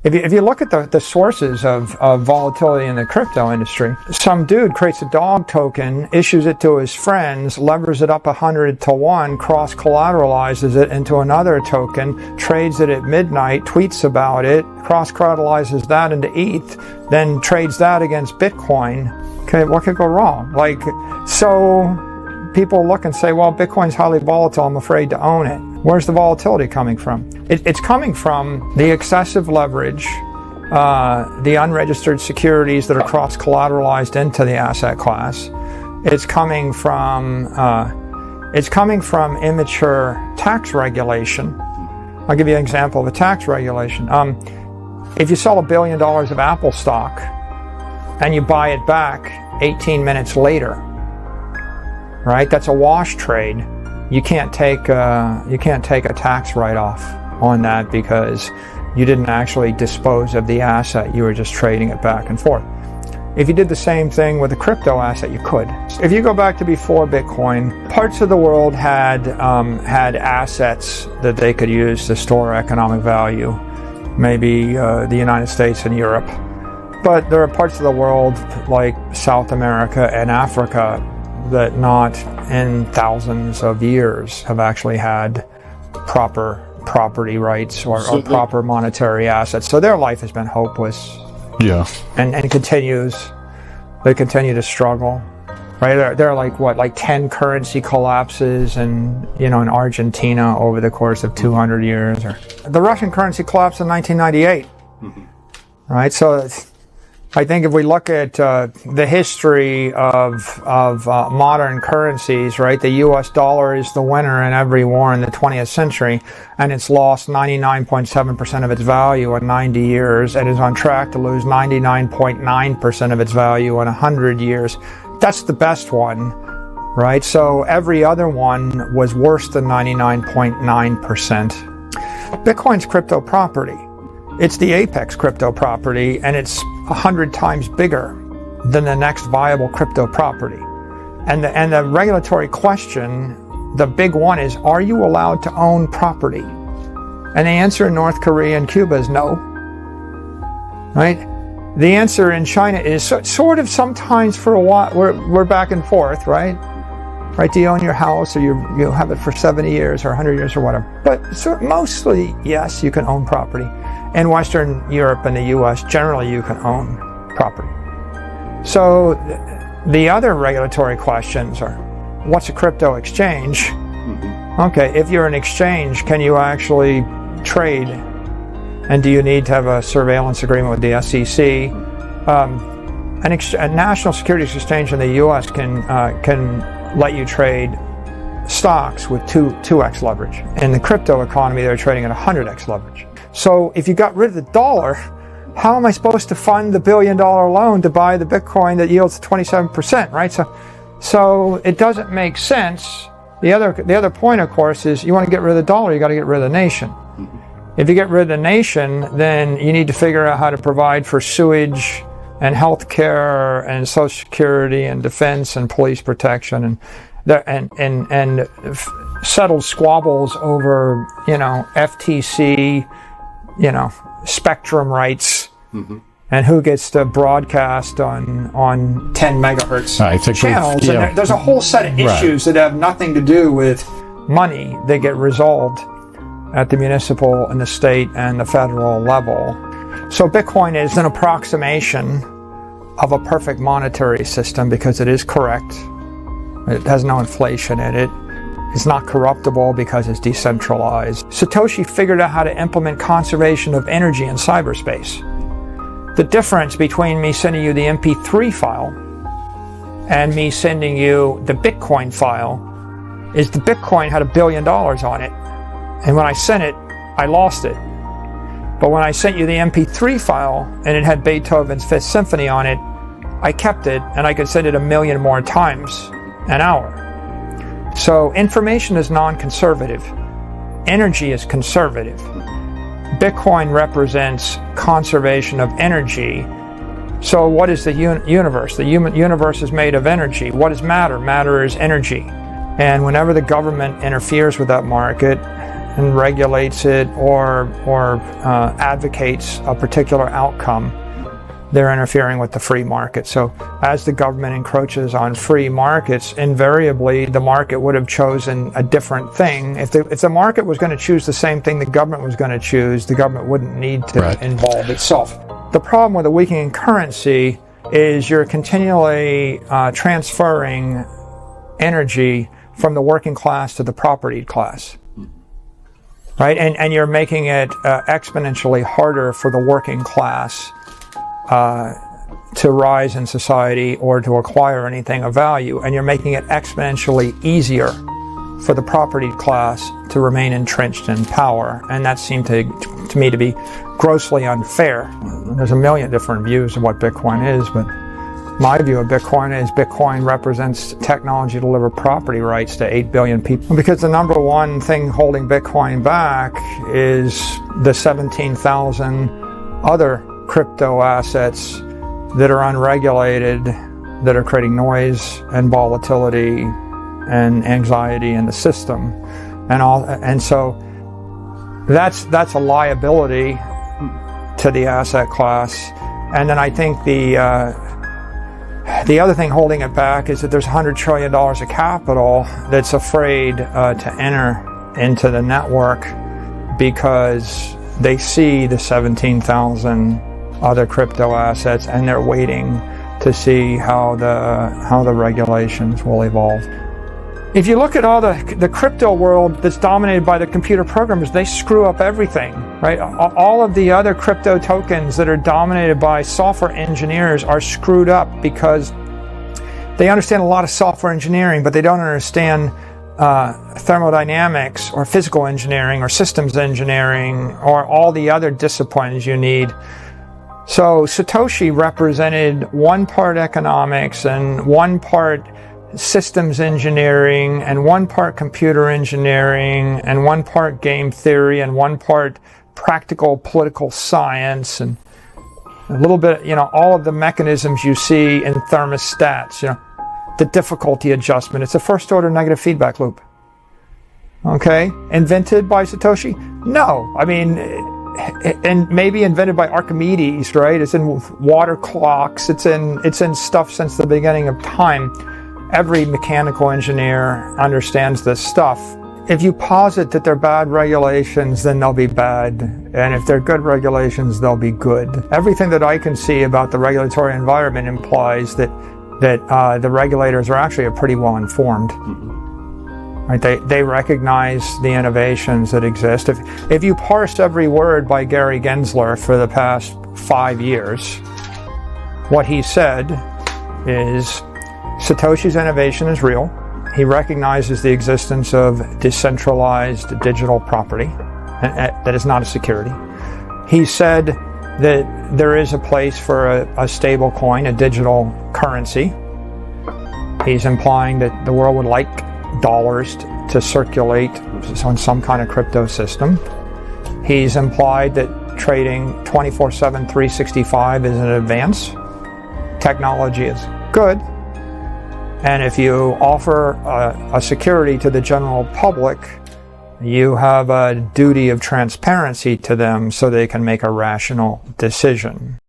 If you look at the sources of volatility in the crypto industry, some dude creates a dog token, issues it to his friends, levers it up 100 to 1, cross-collateralizes it into another token, trades it at midnight, tweets about it, cross-collateralizes that into ETH, then trades that against Bitcoin. Okay, what could go wrong? Like, so people look and say, well, Bitcoin's highly volatile, I'm afraid to own it. Where's the volatility coming from? It's coming from the excessive leverage, the unregistered securities that are cross-collateralized into the asset class. It's coming from immature tax regulation. I'll give you an example of a tax regulation. If you sell $1 billion of Apple stock and you buy it back 18 minutes later, right? That's a wash trade. You can't take a tax write-off on that because you didn't actually dispose of the asset. You were just trading it back and forth. If you did the same thing with a crypto asset, you could. If you go back to before Bitcoin, parts of the world had assets that they could use to store economic value. Maybe the United States and Europe. But there are parts of the world like South America and Africa that not in thousands of years have actually had proper property rights or proper monetary assets. So their life has been hopeless. Yeah. And continues. They continue to struggle. Right? There are like 10 currency collapses in Argentina over the course of 200 years. Or the Russian currency collapsed in 1998. Mm-hmm. Right? So I think if we look at the history of modern currencies, right, the U.S. dollar is the winner in every war in the 20th century, and it's lost 99.7% of its value in 90 years, and is on track to lose 99.9% of its value in 100 years. That's the best one, right? So every other one was worse than 99.9%. Bitcoin's crypto property. It's the apex crypto property, and it's 100 times bigger than the next viable crypto property. And the regulatory question, the big one is, are you allowed to own property? And the answer in North Korea and Cuba is no. Right? The answer in China is sort of sometimes for a while, we're back and forth, right? Right? Do you own your house, or you have it for 70 years or 100 years or whatever? But mostly, yes, you can own property. In Western Europe and the US, generally you can own property. So the other regulatory questions are, what's a crypto exchange? Mm-hmm. Okay, if you're an exchange, can you actually trade? And do you need to have a surveillance agreement with the SEC? A national securities exchange in the US can let you trade stocks with 2x leverage. In the crypto economy, they're trading at 100x leverage. So if you got rid of the dollar, how am I supposed to fund the $1 billion loan to buy the Bitcoin that yields 27%, right? So it doesn't make sense. The other point, of course, is you want to get rid of the dollar, you got to get rid of the nation. If you get rid of the nation, then you need to figure out how to provide for sewage and health care and Social Security and defense and police protection and settled squabbles over, FTC, spectrum rights, mm-hmm. and who gets to broadcast on 10 megahertz channels. And there's a whole set of issues that have nothing to do with money that get resolved at the municipal and the state and the federal level. So Bitcoin is an approximation of a perfect monetary system because it is correct. It has no inflation in it. It's not corruptible because it's decentralized. Satoshi figured out how to implement conservation of energy in cyberspace. The difference between me sending you the MP3 file and me sending you the Bitcoin file is the Bitcoin had $1 billion on it. And when I sent it, I lost it. But when I sent you the MP3 file and it had Beethoven's Fifth Symphony on it, I kept it and I could send it 1 million more times an hour. So information is non-conservative. Energy is conservative. Bitcoin represents conservation of energy. So what is the universe? The universe is made of energy. What is matter? Matter is energy. And whenever the government interferes with that market, and regulates it or advocates a particular outcome, they're interfering with the free market. So as the government encroaches on free markets, invariably the market would have chosen a different thing. If the market was going to choose the same thing the government was going to choose, the government wouldn't need to involve itself. The problem with a weakening currency is you're continually transferring energy from the working class to the propertied class. Right? And you're making it exponentially harder for the working class to rise in society or to acquire anything of value, and you're making it exponentially easier for the propertied class to remain entrenched in power. And that seemed to me to be grossly unfair. There's a million different views of what Bitcoin is, but my view of Bitcoin is Bitcoin represents technology to deliver property rights to 8 billion people. Because the number one thing holding Bitcoin back is the 17,000 other crypto assets that are unregulated, that are creating noise and volatility and anxiety in the system, and so that's a liability to the asset class. And then I think the other thing holding it back is that there's $100 trillion of capital that's afraid to enter into the network because they see the 17,000 other crypto assets, and they're waiting to see how the regulations will evolve. If you look at all the crypto world that's dominated by the computer programmers, they screw up everything, right? All of the other crypto tokens that are dominated by software engineers are screwed up because they understand a lot of software engineering, but they don't understand thermodynamics or physical engineering or systems engineering or all the other disciplines you need. So Satoshi represented one part economics and one part systems engineering and one part computer engineering and one part game theory and one part practical political science and a little bit, all of the mechanisms you see in thermostats, the difficulty adjustment. It's a first order negative feedback loop. Okay? Invented by Satoshi? No. I mean, and maybe invented by Archimedes, right? It's in water clocks. It's in stuff since the beginning of time. Every mechanical engineer understands this stuff. If you posit that they're bad regulations, then they'll be bad. And if they're good regulations, they'll be good. Everything that I can see about the regulatory environment implies that the regulators are actually pretty well informed. Right? They recognize the innovations that exist. If you parse every word by Gary Gensler for the past 5 years, what he said is Satoshi's innovation is real. He recognizes the existence of decentralized digital property that is not a security. He said that there is a place for a stable coin, a digital currency. He's implying that the world would like dollars to circulate on some kind of crypto system. He's implied that trading 24/7, 365 is an advance. Technology is good. And if you offer a security to the general public, you have a duty of transparency to them so they can make a rational decision.